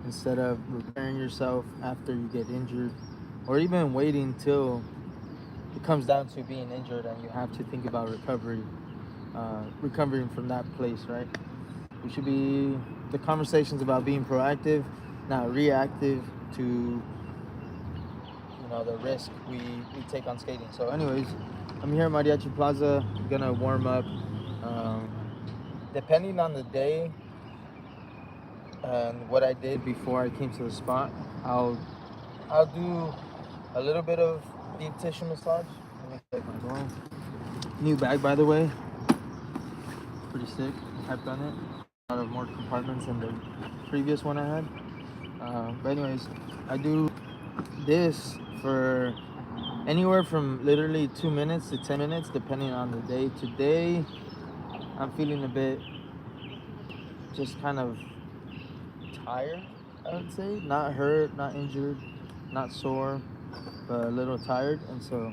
instead of repairing yourself after you get injured, or even waiting till it comes down to being injured and you have to think about recovering from that place, right? We should be the conversations about being proactive, not reactive to the risk we take on skating. So, anyways, I'm here at Mariachi Plaza. I'm gonna warm up. Um, Depending on the day and what I did before I came to the spot, I'll do a little bit of deep tissue massage. Let me check my ball. New bag, by the way, pretty sick. I've done it. A lot of more compartments than the previous one I had. But anyways, I do this for anywhere from literally 2 minutes to 10 minutes, depending on the day. Today, I'm feeling a bit just kind of tired, I would say. Not hurt, not injured, not sore, but a little tired. And so,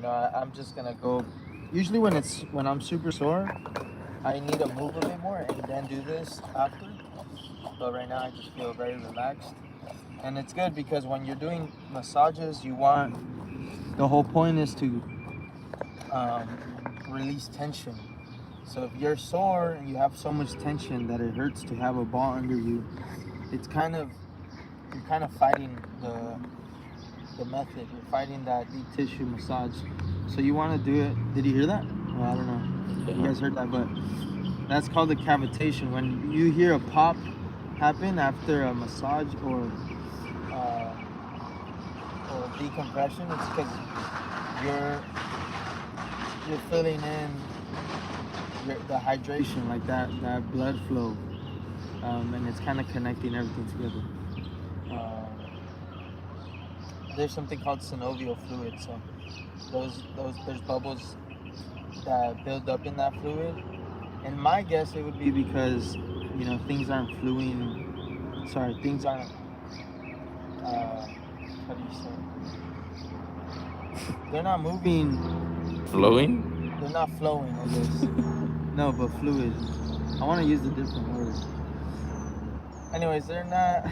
I'm just gonna go. Usually, when I'm super sore, I need to move a bit more and then do this after. But right now, I just feel very relaxed. And it's good because when you're doing massages, the whole point is to um, release tension. So if you're sore and you have so much tension that it hurts to have a ball under you, you're kind of fighting the method. You're fighting that deep tissue massage. So you want to do it. Did you hear that? Well, I don't know if you guys heard that, but that's called a cavitation. When you hear a pop happen after a massage uh, or decompression, it's because you're filling in the hydration, like that blood flow, and it's kind of connecting everything together. There's something called synovial fluid, so there's bubbles that build up in that fluid, and my guess it would be because things aren't flowing. Sorry, things aren't. How do you say it? They're not moving. Flowing? They're not flowing, I guess. No, but fluid. I want to use a different word. Anyways, they're not.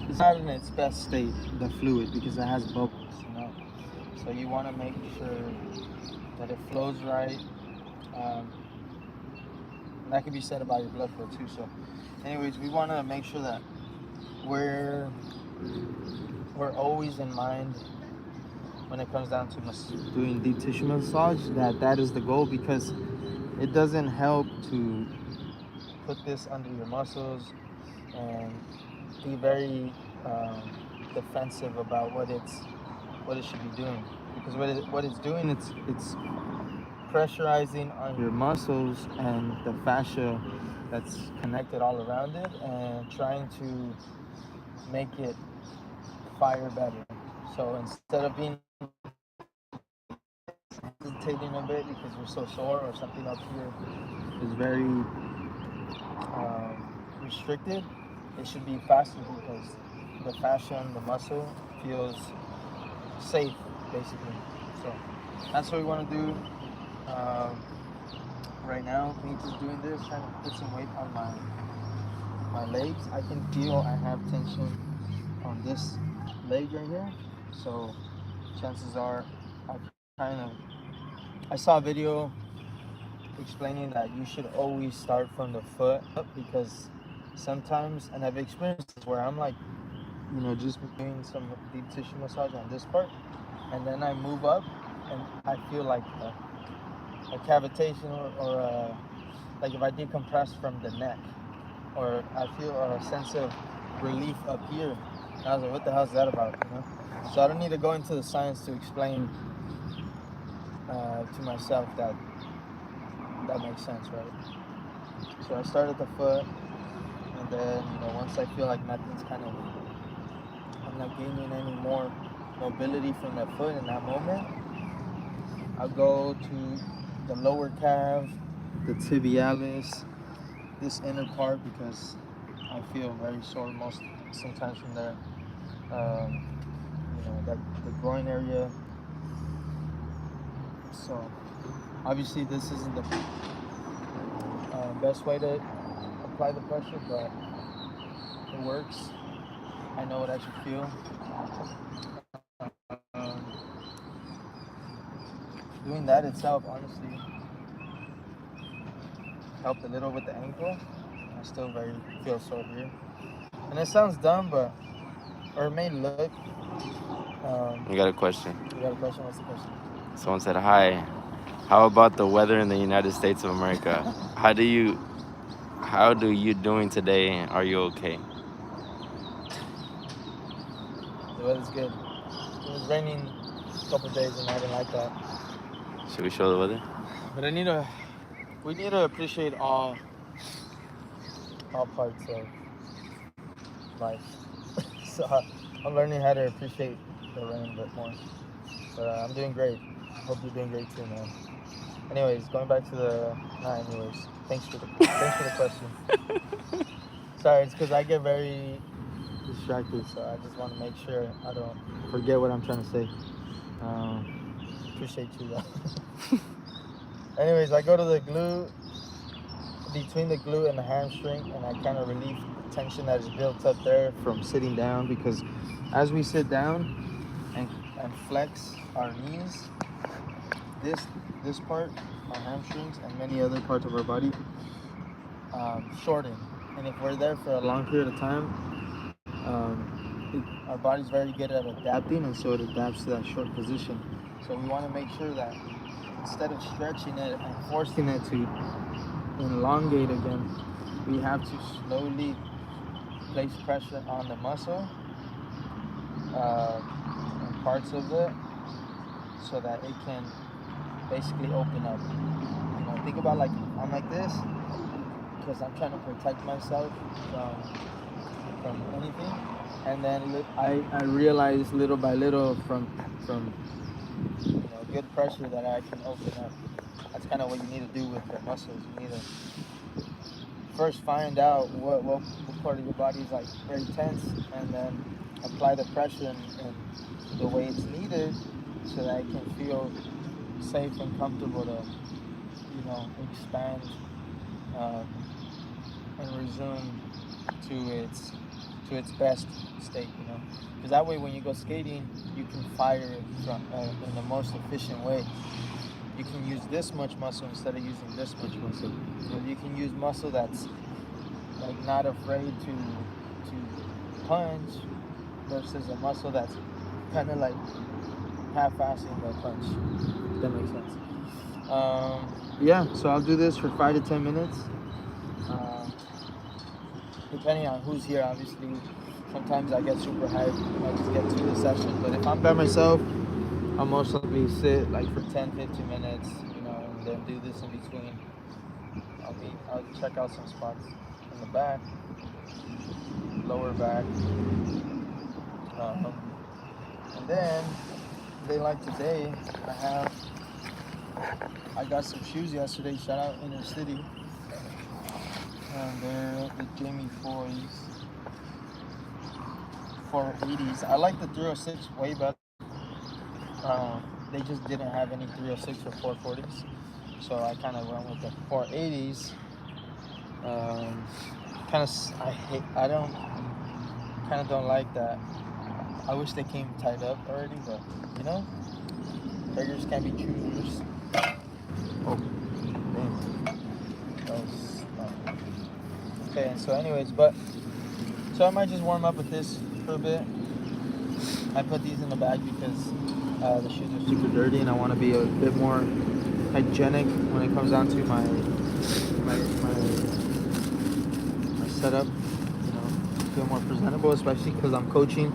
It's not in its best state, the fluid, because it has bubbles. So you want to make sure that it flows right. Um, that can be said about your blood flow too. So, anyways, we want to make sure that we're always in mind when it comes down to doing deep tissue massage, that is the goal, because it doesn't help to put this under your muscles and be very defensive about what it should be doing, because what it's doing, it's pressurizing on your muscles and the fascia that's connected all around it, and trying to make it fire better. So instead of being hesitating a bit because you're so sore, or something up here is very restricted, it should be faster because the fascia and the muscle feels safe, basically. So that's what we want to do right now. Me just doing this, trying to put some weight on my legs. I can feel I have tension on this leg right here. So chances are I saw a video explaining that you should always start from the foot up, because sometimes, and I've experienced this, where I'm like, just doing some deep tissue massage on this part, and then I move up and I feel like a cavitation, or like if I decompress from the neck, or I feel a sense of relief up here. And I was like, what the hell is that about? So I don't need to go into the science to explain to myself that makes sense, right? So I start at the foot, and then once I feel like nothing's I'm not gaining any more mobility from that foot in that moment, I'll go to the lower calf, the tibialis, this inner part, because I feel very sore sometimes from there. Um, that the groin area. So obviously this isn't the best way to apply the pressure, but it works. I know what I should feel. Doing that itself, honestly, helped a little with the ankle. I still feel sore here. And it sounds dumb, or it may look. I got a question. You got a question? What's the question? Someone said, "Hi. How about the weather in the United States of America? How do you doing today? Are you okay?" The weather's good. It was raining a couple of days, and I didn't like that. Should we show the weather? But we need to appreciate all parts of life. So I'm learning how to appreciate the rain a bit more. But I'm doing great. Hope you're doing great too, man. Anyways, going back to thanks for the question. Sorry, it's because I get very distracted, so I just want to make sure I don't forget what I'm trying to say. Appreciate you though. Anyways, I go to the glute, between the glute and the hamstring, and I kind of relieve the tension that is built up there from sitting down, because as we sit down and flex our knees, this part, our hamstrings, and many other parts of our body shorten. And if we're there for a long period of time, our body's very good at adapting, and so it adapts to that short position. So we want to make sure that instead of stretching it and forcing it to elongate again, we have to slowly place pressure on the muscle and parts of it, so that it can basically open up. You know, think about, like, I'm like this because I'm trying to protect myself from anything, and then I realize little by little from good pressure that I can open up. That's kind of what you need to do with your muscles. You need to first find out what part of your body is like very tense, and then apply the pressure in the way it's needed, so that it can feel safe and comfortable to, expand and resume to its best state. Because that way, when you go skating, you can fire it in the most efficient way. You can use this much muscle instead of using this much muscle. You can use muscle that's like not afraid to punch, versus a muscle that's kind of like half-assing the punch. If that makes sense. So I'll do this for 5 to 10 minutes, depending on who's here. Obviously, sometimes I get super hyped and I just get through the session. But if I'm by myself, I'll most likely sit like for 10-15 minutes, and then do this in between. I'll check out some spots in the back, lower back, and then day like today, I got some shoes yesterday. Shout out Inner City. They're the Jamie Foy's 480s. I like the 306 way better. They just didn't have any 306 or 440s, so I kind of went with the 480s. I don't like that. I wish they came tied up already, but beggars can't be choosers. Oh, damn. Okay, and so anyways, so I might just warm up with this for a bit. I put these in the bag because the shoes are super dirty, and I want to be a bit more hygienic when it comes down to my setup. Feel more presentable, especially because I'm coaching.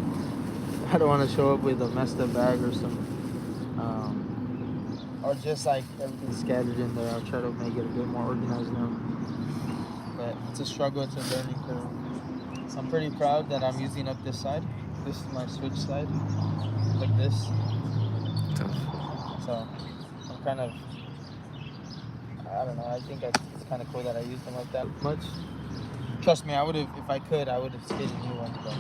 I don't want to show up with a messed up bag or something, or just like everything scattered in there. I'll try to make it a bit more organized now. But it's a struggle, it's a learning curve. So I'm pretty proud that I'm using up this side. This is my switch side, like this. So I'm kind of, I don't know, I think it's kind of cool that I use them up that much. Trust me, I would have, if I could, I would have skated new ones, but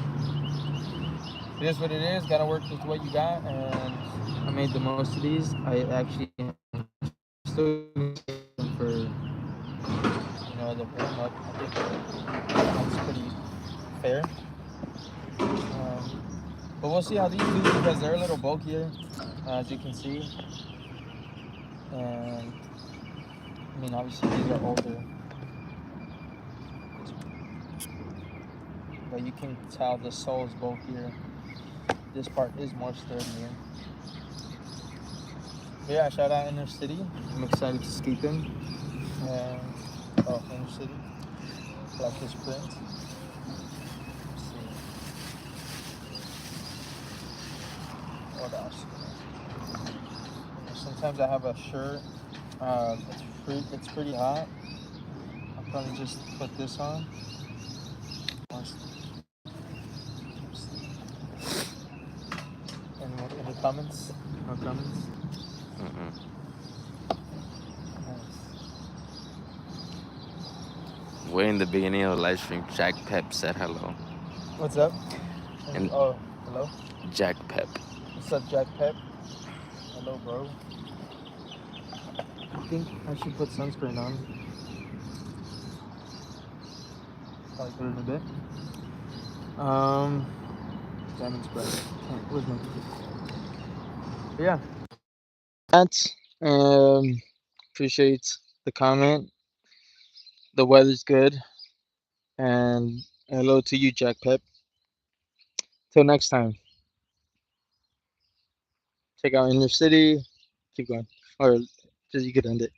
it is what it is. Gotta work with what you got, and I made the most of these. I actually still for the warm up. I think it's pretty pair. But we'll see how these do because they're a little bulkier, as you can see. And I mean, obviously these are older, but you can tell the sole is bulkier. This part is more sturdier. But yeah, shout out Inner City. I'm excited to skate them. And Inner City, like this print. Let's see. What else? Sometimes I have a shirt. It's pretty hot. I'll probably just put this on. Any comments? No comments? Mm-mm. Nice. Way in the beginning of the live stream, Jack Pep said hello. What's up? And Hello? Jack Pep. What's up, Jack Pep? Hello, bro. I think I should put sunscreen on. Probably put it in a bit. Diamond spread. Where's my But yeah. That, appreciate the comment. The weather's good. And hello to you, Jack Pep. Till next time. Check out Inner City. Keep going. Or just you could end it.